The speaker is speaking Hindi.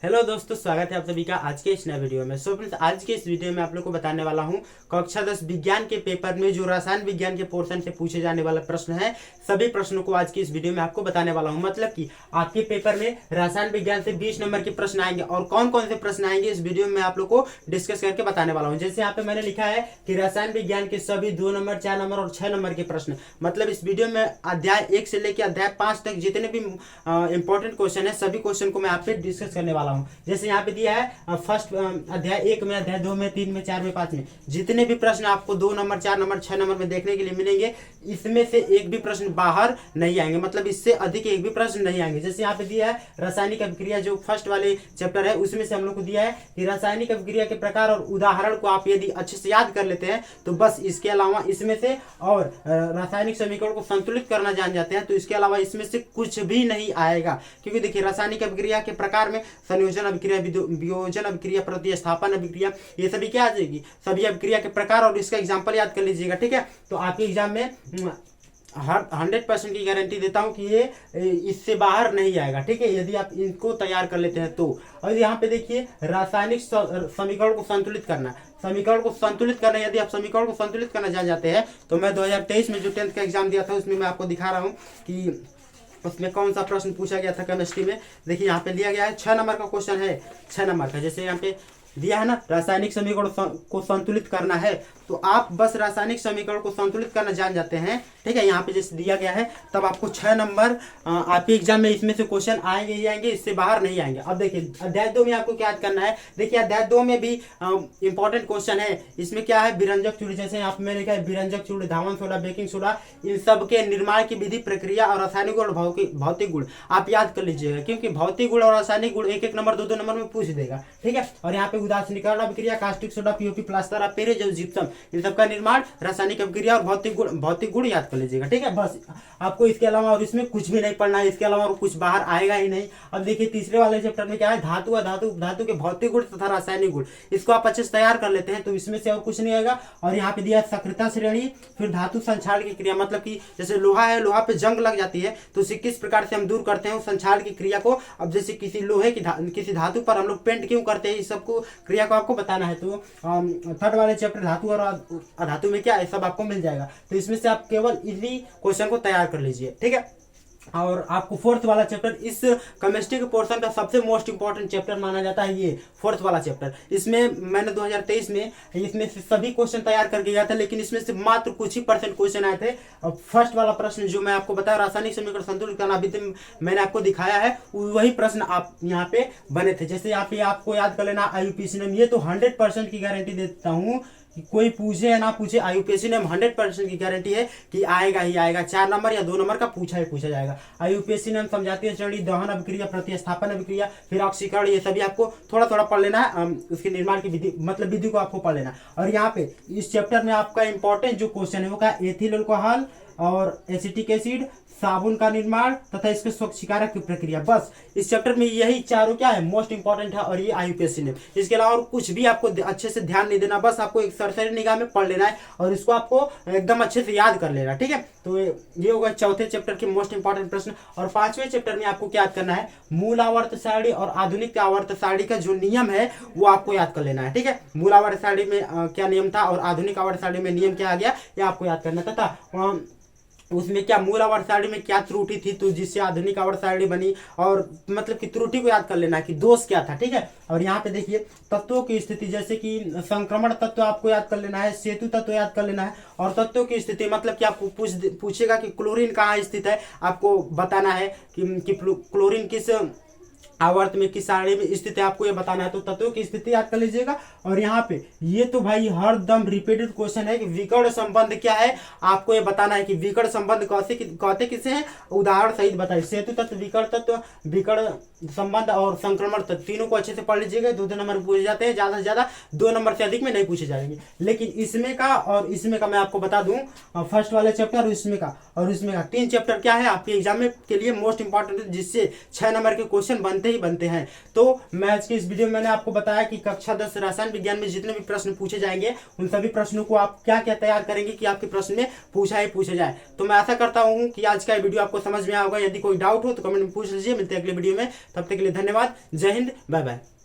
हेलो दोस्तों, स्वागत है आप सभी का आज के इस नए वीडियो में। सो फ्रेंड्स, आज के इस वीडियो में आप लोग को बताने वाला हूं कक्षा 10 विज्ञान के पेपर में जो रसायन विज्ञान के पोर्शन से पूछे जाने वाला प्रश्न है, सभी प्रश्नों को आज की इस वीडियो में आपको बताने वाला हूं। मतलब कि आपके पेपर में रसायन विज्ञान से 20 नंबर के प्रश्न आएंगे और कौन कौन से प्रश्न आएंगे इस वीडियो में आप लोग को डिस्कस करके बताने वाला हूँ। जैसे यहाँ पे मैंने लिखा है कि रसायन विज्ञान के सभी 2 नंबर, 4 नंबर और 6 नंबर के प्रश्न, मतलब इस वीडियो में अध्याय 1 से लेकर अध्याय 5 तक जितने भी इंपॉर्टेंट क्वेश्चन है, सभी क्वेश्चन को मैं आप पे डिस्कस करने वाला हूँ। जैसे यहाँ पे दिया है फर्स्ट अध्याय 1 में, अध्याय 2 में, 3 में, 4 में, 5 में जितने भी प्रश्न आपको 2 नंबर, 4 नंबर, 6 नंबर में देखने के लिए मिलेंगे, इसमें से एक भी प्रश्न बाहर नहीं आएंगे, मतलब इससे अधिक एक भी प्रश्न नहीं आएंगे। जैसे यहाँ पे दिया है रासायनिक अभिक्रिया, जो फर्स्ट वाले चैप्टर है उसमें से हम लोग को दिया है कि रासायनिक अभिक्रिया के प्रकार और उदाहरण को आप यदि अच्छे से याद कर लेते हैं तो बस, इसके अलावा इसमें से और रासायनिक समीकरण को संतुलित करना जान जाते हैं तो इसके अलावा इसमें से कुछ भी नहीं आएगा। क्योंकि देखिए, रासायनिक अभिक्रिया के प्रकार में संयोजन अभिक्रिया, वियोजन अभिक्रिया, प्रतिस्थापन अभिक्रिया, ये सभी क्या आ जाएगी, सभी अभिक्रिया के प्रकार, और इसका एग्जाम्पल याद कर लीजिएगा। ठीक है, तो आपके एग्जाम में 100% की गारंटी देता हूं कि ये इससे बाहर नहीं आएगा। ठीक है, यदि आप इनको तैयार कर लेते हैं तो। और यहाँ पे देखिए, रासायनिक समीकरण को संतुलित करना, समीकरण को संतुलित करना, यदि आप समीकरण को संतुलित करना जान जाते हैं तो मैं 2023 में जो 10th का एग्जाम दिया था उसमें मैं आपको दिखा रहा हूँ कि उसमें कौन सा प्रश्न पूछा गया था केमिस्ट्री में। देखिए यहाँ पे दिया गया है 6 नंबर का क्वेश्चन है, 6 नंबर का। जैसे यहाँ पे दिया है ना, रासायनिक समीकरण को संतुलित करना है, तो आप बस रासायनिक समीकरण को संतुलित करना जान जाते हैं। ठीक है, यहाँ पे जैसे दिया गया है तब आपको 6 नंबर आपके एग्जाम में इसमें से क्वेश्चन आएंगे ही आएंगे, इससे बाहर नहीं आएंगे। अब देखिए अध्याय 2 में आपको क्या याद करना है। देखिए अध्याय 2 में भी इंपॉर्टेंट क्वेश्चन है। इसमें क्या है, विरंजक चूड़ी, जैसे यहाँ पे मैंने लिखा है विरंजक चूड़ी, धावन सोडा, बेकिंग सोडा, इन सब के निर्माण की विधि, प्रक्रिया और रासायनिक गुण और भौतिक गुण आप याद कर लीजिएगा, क्योंकि भौतिक गुण और रासायनिक गुण 1-1 नंबर, 2-2 नंबर में पूछ देगा। ठीक है, और यहाँ पे उदासीनीकरण अभिक्रिया, caustic soda, POP, plaster, Paris, gypsum, इन सबका निर्माण, रासायनिक अभिक्रिया और भौतिक गुण याद कर लीजिएगा। ठीक है, बस आपको इसके अलावा और इसमें कुछ भी नहीं पढ़ना है, इसके अलावा और कुछ बाहर आएगा ही नहीं। अब देखिए तीसरे वाले चैप्टर में क्या है, धातु धातु के भौतिक गुण तथा रासायनिक गुण, इसको आप अच्छे से तैयार कर लेते हैं तो इसमें से और कुछ नहीं आएगा। और यहाँ पे दिया सक्रियता श्रेणी, फिर धातु संक्षारण की क्रिया, मतलब कि जैसे लोहा है, लोहा पे जंग लग जाती है तो उसे किस प्रकार से हम दूर करते हैं उस संक्षारण की क्रिया को। अब जैसे किसी लोहे की किसी धातु पर हम लोग पेंट क्यों करते हैं, इस सबको क्रिया को आपको बताना है। तो थर्ड वाले चैप्टर धातु और अधातु में क्या है, सब आपको मिल जाएगा। तो इसमें से आप केवल इसी क्वेश्चन को तैयार कर लीजिए। ठीक है, और आपको फोर्थ वाला चैप्टर, इस केमिस्ट्री के पोर्शन का सबसे मोस्ट इंपॉर्टेंट चैप्टर माना जाता है ये फोर्थ वाला चैप्टर। इसमें मैंने 2023 में इसमें से सभी क्वेश्चन तैयार करके गया था, लेकिन इसमें से मात्र कुछ ही % क्वेश्चन आए थे। और फर्स्ट वाला प्रश्न जो मैं आपको बताया, रासायनिक समीकरण संतुलित करना, अभी तक मैंने आपको दिखाया है, वही प्रश्न आप यहाँ पे बने थे। जैसे यहाँ पे आपको याद कर लेना IUPAC नेम, ये तो 100% की गारंटी देता हूँ, कोई पूछे या ना पूछे, IUPAC नेम 100% की गारंटी है कि आएगा ही आएगा। 4 नंबर या 2 नंबर का पूछा ही पूछा जाएगा। IUPAC नेम समझाती श्रेणी, दहन अभिक्रिया, प्रतिस्थापन अभिक्रिया, फिर ऑक्सीकरण, ये सभी आपको थोड़ा थोड़ा पढ़ लेना है। उसके निर्माण की विधि, मतलब विधि को आपको पढ़ लेना। और यहाँ पे इस चैप्टर में आपका इंपॉर्टेंट जो क्वेश्चन है वो क्या, एथिल अल्कोहल और एसिटिक एसिड, साबुन का निर्माण तथा इसके स्वच्छीकारक की प्रक्रिया, बस इस चैप्टर में यही चारों क्या है, मोस्ट इंपॉर्टेंट है। और ये IUPAC नेम, इसके अलावा और कुछ भी आपको अच्छे से ध्यान नहीं देना, बस आपको एक सरसरी निगाह में पढ़ लेना है और इसको आपको एकदम अच्छे से याद कर लेना। ठीक है, तो ये होगा चौथे चैप्टर के मोस्ट इंपॉर्टेंट प्रश्न। और 5वें चैप्टर में आपको क्या याद करना है, मूल आवर्त सारणी और आधुनिक आवर्त सारणी का जो नियम है वो आपको याद कर लेना है। ठीक है, मूल आवर्त सारणी में क्या नियम था और आधुनिक आवर्त सारणी में नियम क्या आ गया, ये आपको याद करना था। उसमें क्या मूल आवर्त सारणी में क्या त्रुटि थी तो जिससे आधुनिक आवर्त सारणी बनी, और मतलब कि त्रुटि को याद कर लेना है कि दोष क्या था। ठीक है, और यहाँ पे देखिए तत्वों की स्थिति, जैसे कि संक्रमण तत्व आपको याद कर लेना है, सेतु तत्व याद कर लेना है। और तत्वों की स्थिति मतलब कि आपको पूछेगा कि क्लोरीन कहाँ स्थित है, आपको बताना है कि क्लोरीन किस आवर्त में, किस सारणी में स्थित है, आपको ये बताना है। तो तत्वों की स्थिति याद कर लीजिएगा। और यहाँ पे ये तो भाई हर दम रिपीटेड क्वेश्चन है कि विकर्ण संबंध क्या है, आपको ये बताना है कि विकर्ण संबंध कहते किसे हैं, उदाहरण सहित बताइए। सेतु तत्व, विकर्ण तत्व, विकर्ण संबंध और संक्रमण तत्व, तीनों को अच्छे से पढ़ लीजिएगा। 2-2 नंबर पूछे जाते हैं, ज्यादा से ज्यादा 2 नंबर से अधिक में नहीं पूछे जाएंगे। लेकिन इसमें का और इसमें का मैं आपको बता दूं, फर्स्ट वाले चैप्टर और इसमें का 3 चैप्टर क्या है आपके एग्जाम में के लिए मोस्ट इंपॉर्टेंट, जिससे 6 नंबर के क्वेश्चन बनते बनते ही बनते हैं। तो मैं आज की इस वीडियो में मैंने आपको बताया कि कक्षा 10 रसायन विज्ञान में जितने भी प्रश्न पूछे जाएंगे उन सभी प्रश्नों को आप क्या क्या तैयार करेंगे कि आपके प्रश्न में पूछा ही पूछे जाए। तो मैं आशा करता हूं कि आज का वीडियो आपको समझ में आया होगा। यदि कोई डाउट हो तो कमेंट में पूछ लीजिए। मिलते हैं अगले वीडियो में, तब तक के लिए धन्यवाद। जय हिंद, बाय बाय।